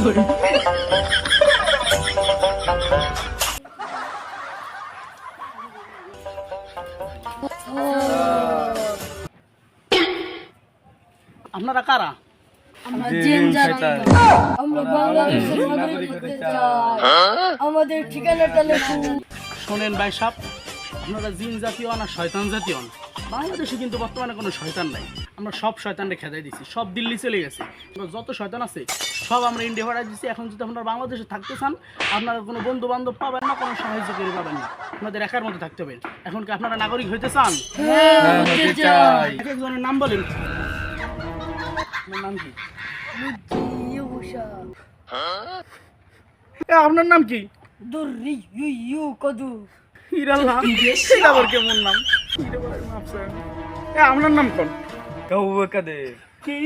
আপনারা কারা? আমরা জিন জাতি। আমরা বাংলাদেশের নাগরিক হতে চাই। আমাদের ঠিকানাটা লিখুন। শোনেন ভাই সাহেব, আপনারা জিন জাতীয় না শয়তান জাতীয় না, বাংলাদেশে কিন্তু বর্তমানে কোনো শয়তান নাই। আমরা সব শয়তানকে খেদাই দিচ্ছি, সব দিল্লি চলে গেছে। যত শয়তান আছে সব আমরা ইন্ডিয়া ভাড়া দিচ্ছি। এখন যদি আপনারা বাংলাদেশে থাকতে চান, আপনারা কোনো বন্ধু বান্ধব পাবেন না, কোনো সাহায্য করে পাবেন না, আপনাদের একার মধ্যে থাকতে হবে। এখন কি আপনারা নাগরিক হইতে চান? হতে চাই। এক একজনের নাম বলেন। আপনার নাম কি? আপনার নাম কি? দুরি ইউ কদু। হিরাল্লাহ, এটা আবার কেমন নাম? আপনার নাম কোন? কাউকে দে কি?